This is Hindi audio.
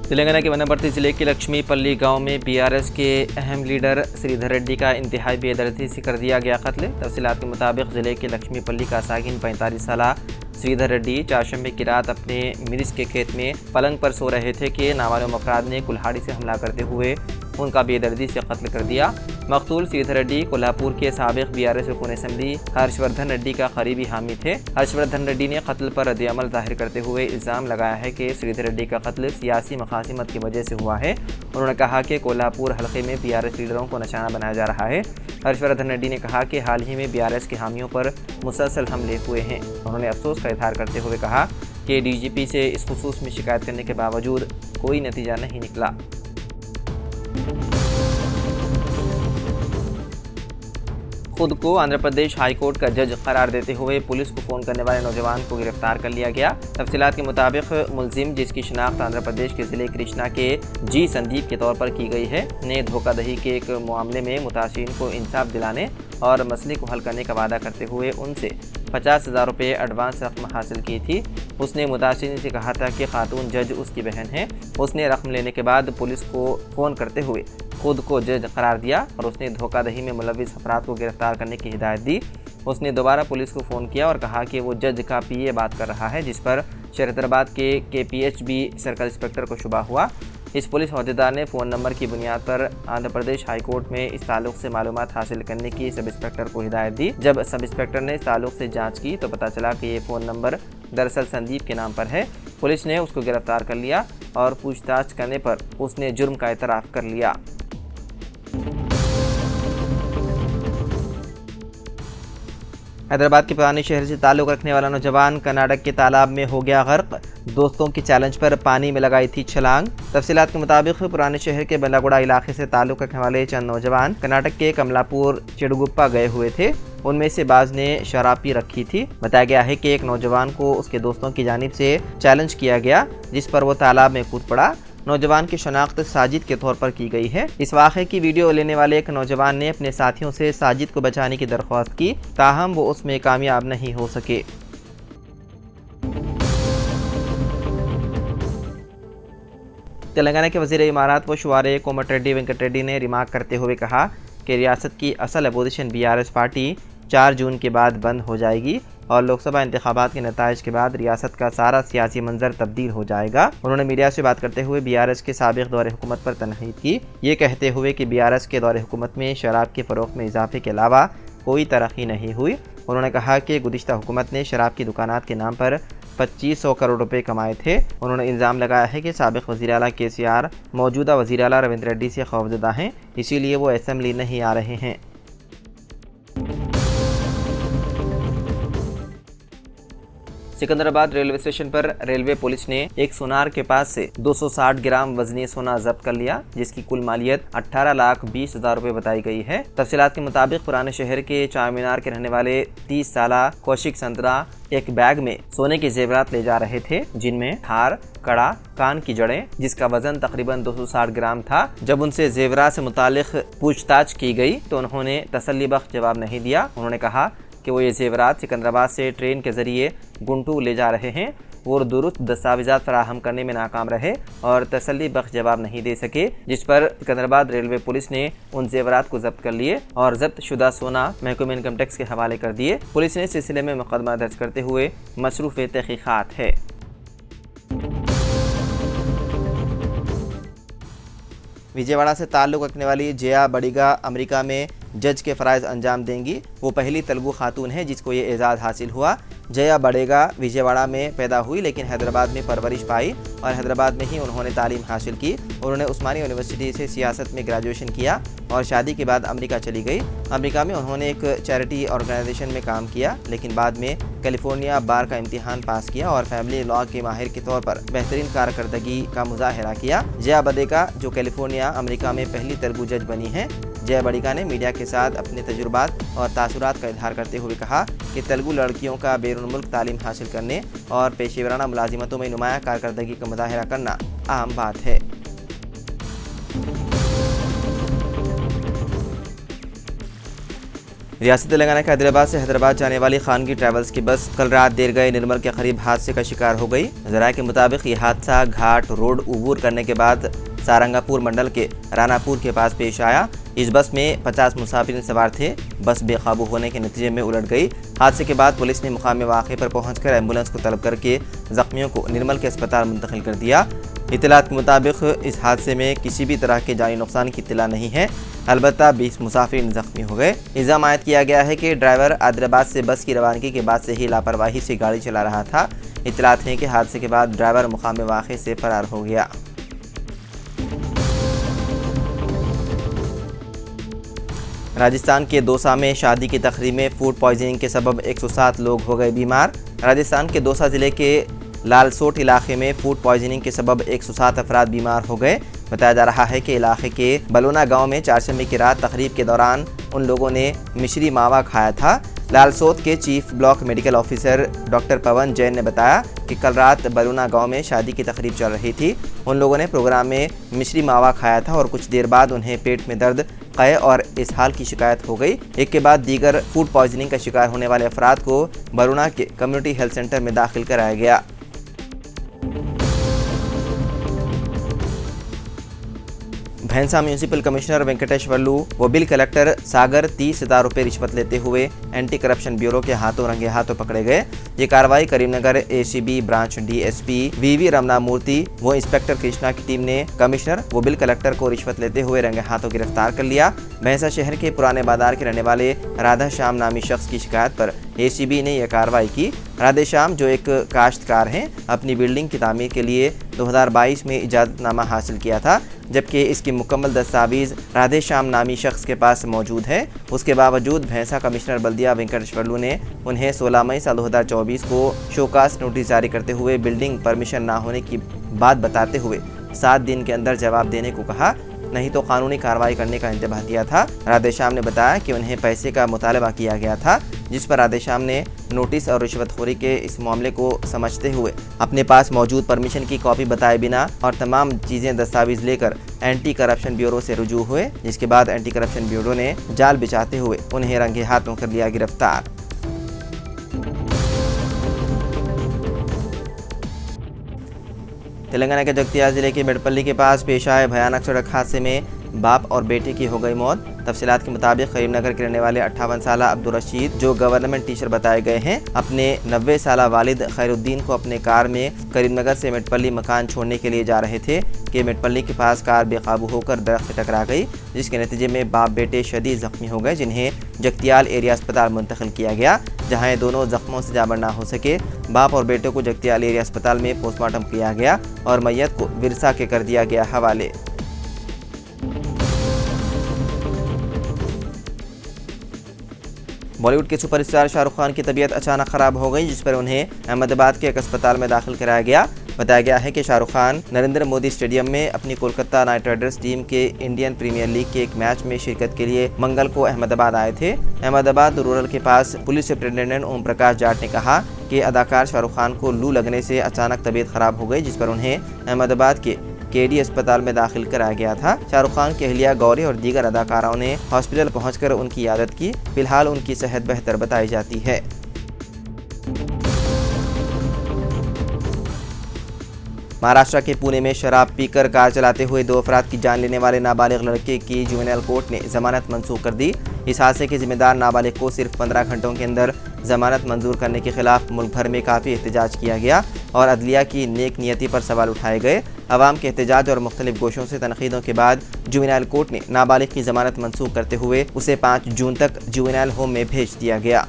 तेलंगाना के वनपर्ती जिले के लक्ष्मीपल्ली गांव में बीआरएस के अहम लीडर श्रीधर रेड्डी का इंतहाई बेदर्दी से कर दिया गया कत्ल। तफसीलात के मुताबिक जिले के लक्ष्मीपल्ली का साकिन 45 साल श्रीधर रेड्डी चारशंबे की रात अपने मिर्च के खेत में पलंग पर सो रहे थे कि नामालूम अफराद ने कुल्हाड़ी से हमला करते हुए उनका बेदर्दी से कत्ल कर दिया। मकतूल श्रीधर रेड्डी कोल्हापुर के साबिक बीआरएस रुकन असम्बली हर्षवर्धन रेड्डी का करीबी हामी थे। हर्षवर्धन रेड्डी ने कत्ल पर रद्द-ए-अमल जाहिर करते हुए इल्ज़ाम लगाया है कि श्रीधर रेड्डी का कत्ल सियासी मखासिमत की वजह से हुआ है। उन्होंने कहा कि कोल्हापुर हल्के में बीआरएस लीडरों को निशाना बनाया जा रहा है। हर्षवर्धन रेड्डी ने कहा कि हाल ही में बीआरएस के हामियों पर मुसलसल हमले हुए हैं। उन्होंने अफसोस का इजहार करते हुए कहा कि डीजीपी से इस खुसूस में शिकायत करने के बावजूद कोई नतीजा नहीं निकला। खुद को आंध्र प्रदेश हाई कोर्ट का जज करार देते हुए पुलिस को फ़ोन करने वाले नौजवान को गिरफ्तार कर लिया गया। तफसीलात के मुताबिक मुलजिम, जिसकी शिनाख्त आंध्र प्रदेश के ज़िले कृष्णा के जी संदीप के तौर पर की गई है, ने धोखाधड़ी के एक मामले में मुतासिरीन को इंसाफ दिलाने और मसले को हल करने का वादा करते हुए उनसे 50,000 रुपये एडवांस रकम हासिल की थी। उसने मुतासिरीन से कहा था कि खातून जज उसकी बहन है। उसने रकम लेने के बाद पुलिस को फ़ोन करते हुए खुद को जज करार दिया और उसने धोखाधड़ी में मुलविस अफराद को गिरफ्तार करने की हिदायत दी। उसने दोबारा पुलिस को फ़ोन किया और कहा कि वो जज का पीए बात कर रहा है, जिस पर शरीयतबाद के KPHB सर्कल इंस्पेक्टर को शुबा हुआ। इस पुलिस अहदेदार ने फ़ोन नंबर की बुनियाद पर आंध्र प्रदेश हाई कोर्ट में इस ताल्लुक से मालूमात हासिल करने की सब इंस्पेक्टर को हिदायत दी। जब सब इंस्पेक्टर ने इस ताल्लुक से जांच की तो पता चला कि ये फ़ोन नंबर दरअसल संदीप के नाम पर है। पुलिस ने उसको गिरफ्तार कर लिया और पूछताछ करने पर उसने जुर्म का एतराफ़ कर लिया। हैदराबाद के पुराने शहर से ताल्लुक़ रखने वाला नौजवान कर्नाटक के तालाब में हो गया गर्क। दोस्तों की चैलेंज पर पानी में लगाई थी छलांग। तफसीलात के मुताबिक पुराने शहर के बल्लागुड़ा इलाके से ताल्लुक़ रखने वाले चंद नौजवान कर्नाटक के कमलापुर चिड़गुप्पा गए हुए थे। उनमें से बाज़ ने शराब पी रखी थी। बताया गया है कि एक नौजवान को उसके दोस्तों की जानिब से चैलेंज किया गया, जिस पर वो तालाब में कूद पड़ा। नौजवान की शनाख्त साजिद के तौर पर की गई है। इस वाक़े की वीडियो लेने वाले एक नौजवान ने अपने साथियों से साजिद को बचाने की दरख्वास्त की, ताहम वो उसमें कामयाब नहीं हो सके। तेलंगाना के वज़ीर इमारत व शुआरे कोमटिरेड्डी वेंकट रेड्डी ने रिमार्क करते हुए कहा कि रियासत की असल अपोजिशन बीआरएस पार्टी 4 जून के बाद बंद हो जाएगी और लोकसभा इंतखाबात के नताइज के बाद रियासत का सारा सियासी मंजर तब्दील हो जाएगा। उन्होंने मीडिया से बात करते हुए बीआरएस के साबिक़ दौरे हुकूमत पर तनकीद की, ये कहते हुए कि बीआरएस के दौरे हुकूमत में शराब के फ़रोग़ में इजाफे के अलावा कोई तरक्की नहीं हुई। उन्होंने कहा कि गुज़िश्ता हुकूमत ने शराब की दुकानात के नाम पर 2500 करोड़ रुपए कमाए थे। उन्होंने इल्ज़ाम लगाया है कि साबिक़ वज़ीर आला KCR मौजूदा वज़ीर आला रविंद्र रेड्डी से खौफज़दा हैं, इसीलिए वो असम्बली नहीं आ रहे हैं। सिकंदराबाद रेलवे स्टेशन पर रेलवे पुलिस ने एक सुनार के पास से 260 ग्राम वजनी सोना जब्त कर लिया, जिसकी कुल मालियत 18,20,000 रुपए बताई गई है। तफसीलात के मुताबिक पुराने शहर के चार मीनार के रहने वाले 30 साला कौशिक संतरा एक बैग में सोने के जेवरात ले जा रहे थे, जिनमें हार, कड़ा, कान की जड़ें, जिसका वजन तकरीबन 260 ग्राम था। जब उनसे जेवरात से मुतालिक पूछताछ की गई तो उन्होंने तसल्लीबख्श जवाब नहीं दिया। उन्होंने कहा कि वो ये जेवरात सिकंदराबाद से ट्रेन के ज़रिए गुंटूर ले जा रहे हैं। वो दुरुस्त दस्तावेज़ात फराहम करने में नाकाम रहे और तसल्ली बख्श जवाब नहीं दे सके, जिस पर सिकंदराबाद रेलवे पुलिस ने उन जेवरात को जब्त कर लिए और जब्त शुदा सोना महकमे इनकम टैक्स के हवाले कर दिए। पुलिस ने इस सिलसिले में मुकदमा दर्ज करते हुए मसरूफ़ तहक़ीक़ात है। विजयवाड़ा से ताल्लुक़ रखने वाली जया बड़िगा अमेरिका में जज के फ़राइज़ अंजाम देंगी। वो पहली तेलुगु खातून है जिसको ये एजाज़ हासिल हुआ। जया बड़ेगा विजयवाड़ा में पैदा हुई लेकिन हैदराबाद में परवरिश पाई और हैदराबाद में ही उन्होंने तालीम हासिल की। उन्होंने उस्मानिया यूनिवर्सिटी से सियासत में ग्रेजुएशन किया और शादी के बाद अमेरिका चली गई। अमेरिका में उन्होंने एक चैरिटी ऑर्गेनाइजेशन में काम किया, लेकिन बाद में कैलिफोर्निया बार का इम्तिहान पास किया और फैमिली लॉ के माहिर के तौर पर बेहतरीन कारकर्दगी का मुजाहरा किया। जया बड़ेगा जो कैलिफोर्निया अमेरिका में पहली तेलुगु जज बनी है। जया बड़िगा ने मीडिया के साथ अपने तजुर्बात और तासुरात का इजहार करते हुए कहा कि तेलुगु लड़कियों का बैरून मुल्क तालीम हासिल करने और पेशेवराना मुलाजिमतों में नुमाया कारकर्दगी का मुजाहरा करना आम बात है। रियासत तेलंगाना के हैदराबाद से हैदराबाद जाने वाली खानगी ट्रैवल्स की बस कल रात देर गए निर्मल के करीब हादसे का शिकार हो गई। जराये के मुताबिक ये हादसा घाट रोड अबूर करने के बाद सारंगापुर मंडल के रानापुर के पास पेश आया। इस बस में 50 मुसाफिर सवार थे। बस बेकाबू होने के नतीजे में उलट गई। हादसे के बाद पुलिस ने मुकाम वाक़े पर पहुंचकर एम्बुलेंस को तलब करके जख्मियों को निर्मल के अस्पताल मुंतकिल कर दिया। इत्तलात के मुताबिक इस हादसे में किसी भी तरह के जानी नुकसान की इत्तला नहीं है। अलबत्ता 20 मुसाफिर जख्मी हो गए। इल्ज़ाम आयद किया गया है कि ड्राइवर हैदराबाद से बस की रवानगी के बाद से ही लापरवाही से गाड़ी चला रहा था। इत्तलात हैं कि हादसे के बाद ड्राइवर मुकाम वाक़े से फरार हो गया। राजस्थान के दौसा में शादी की तकरीब में फूड पॉइजनिंग के सबब 107 लोग हो गए बीमार। राजस्थान के दौसा ज़िले के लालसोट इलाके में फूड पॉइजनिंग के सबब 107 अफराद बीमार हो गए। बताया जा रहा है कि इलाके के बलोना गांव में चारशंबे की रात तकरीब के दौरान उन लोगों ने मिश्री मावा खाया था। लालसोट के chief block medical officer doctor Pawan Jain ने बताया कि कल रात बलोना गांव में शादी की तकरीब चल रही थी। उन लोगों ने प्रोग्राम में मिश्री मावा खाया था और कुछ देर बाद उन्हें पेट में दर्द, क़य और इसहाल की शिकायत हो गई। एक के बाद दीगर फूड पॉइजनिंग का शिकार होने वाले अफराद को बरुणा के कम्युनिटी हेल्थ सेंटर में दाखिल कराया गया। भैंसा म्यूनिसिपल कमिश्नर वेंकटेश वर्लू व बिल कलेक्टर सागर 30,000 रुपये रिश्वत लेते हुए एंटी करप्शन ब्यूरो के हाथों रंगे हाथों पकड़े गए। ये कार्रवाई करीमनगर एसीबी ब्रांच डीएसपी वीवी रमना मूर्ति व इंस्पेक्टर कृष्णा की टीम ने कमिश्नर व बिल कलेक्टर को रिश्वत लेते हुए रंगे हाथों गिरफ्तार कर लिया। भैंसा शहर के पुराने बाजार के रहने वाले राधा श्याम नामी शख्स की शिकायत पर एसीबी ने यह कार्रवाई की। राधे श्याम जो एक काश्तकार हैं, अपनी बिल्डिंग की तामीर के लिए 2022 में इजाज़तनामा हासिल किया था, जबकि इसकी मुकम्मल दस्तावेज़ राधे श्याम नामी शख्स के पास मौजूद है। उसके बावजूद भैंसा कमिश्नर बल्दिया वेंकटेश वर्लू ने उन्हें 16 मई साल 2024 को शोकास नोटिस जारी करते हुए बिल्डिंग परमिशन ना होने की बात बताते हुए 7 दिन के अंदर जवाब देने को कहा, नहीं तो कानूनी कार्रवाई करने का इंतबाह दिया था। राधे श्याम ने बताया कि उन्हें पैसे का मुतालबा किया गया था, जिस पर राधे श्याम ने नोटिस और रिश्वतखोरी के इस मामले को समझते हुए अपने पास मौजूद परमिशन की कॉपी बताए बिना और तमाम चीज़ें दस्तावेज लेकर एंटी करप्शन ब्यूरो से रुजू हुए, जिसके बाद एंटी करप्शन ब्यूरो ने जाल बिछाते हुए उन्हें रंगे हाथों कर लिया गिरफ्तार। तेलंगाना के जगतियाल जिले के मेडपल्ली के पास पेश आए भयानक सड़क हादसे में बाप और बेटे की हो गई मौत। तफसीलात के मुताबिक करीमनगर के रहने वाले 58 साल अब्दुल रशीद, जो गवर्नमेंट टीचर बताए गए हैं, अपने 90 साल वालिद खैरुद्दीन को अपने कार में करीमनगर से मेडपल्ली मकान छोड़ने के लिए जा रहे थे कि मेडपल्ली के पास कार बेकाबू होकर दरख्त से टकरा गई, जिसके नतीजे में बाप बेटे शदीद जख्मी हो गए, जिन्हें जगतियाल एरिया अस्पताल मुंतकिल किया गया, जहां ये दोनों जख्मों से जाबर ना हो सके। बाप और बेटे को जगतियाल एरिया अस्पताल में पोस्टमार्टम किया गया और मैयत को विरसा के कर दिया गया हवाले। बॉलीवुड के सुपरस्टार शाहरुख खान की तबीयत अचानक ख़राब हो गई, जिस पर उन्हें अहमदाबाद के एक अस्पताल में दाखिल कराया गया। बताया गया है कि शाहरुख खान नरेंद्र मोदी स्टेडियम में अपनी कोलकाता नाइट राइडर्स टीम के इंडियन प्रीमियर लीग के एक मैच में शिरकत के लिए मंगल को अहमदाबाद आए थे। अहमदाबाद रूरल के पास पुलिस सुपरिटेंडेंट ओम प्रकाश जाट ने कहा कि अदाकार शाहरुख खान को लू लगने से अचानक तबीयत ख़राब हो गई, जिस पर उन्हें अहमदाबाद के केडी अस्पताल में दाखिल कराया गया था। शाहरुख खान की अहलिया गौरी और दीगर अदाकाराओं ने हॉस्पिटल पहुंचकर उनकी इयादत की। फिलहाल उनकी सेहत बेहतर बताई जाती है। महाराष्ट्र के पुणे में शराब पीकर कार चलाते हुए 2 अफराद की जान लेने वाले नाबालिग लड़के की जुवेनाइल कोर्ट ने जमानत मंसूख कर दी। इस हादसे के जिम्मेदार नाबालिग को सिर्फ 15 घंटों के अंदर जमानत मंजूर करने के खिलाफ मुल्क भर में काफ़ी एहतजाज किया गया और अदलिया की नेक नियति पर सवाल उठाए गए। अवाम के एहतजाज और मुख्तलिफ गोशों से तनकीदों के बाद जुवेनाइल कोर्ट ने नाबालिग की जमानत मंसूख करते हुए उसे 5 जून तक जुवेनाइल होम में भेज दिया गया।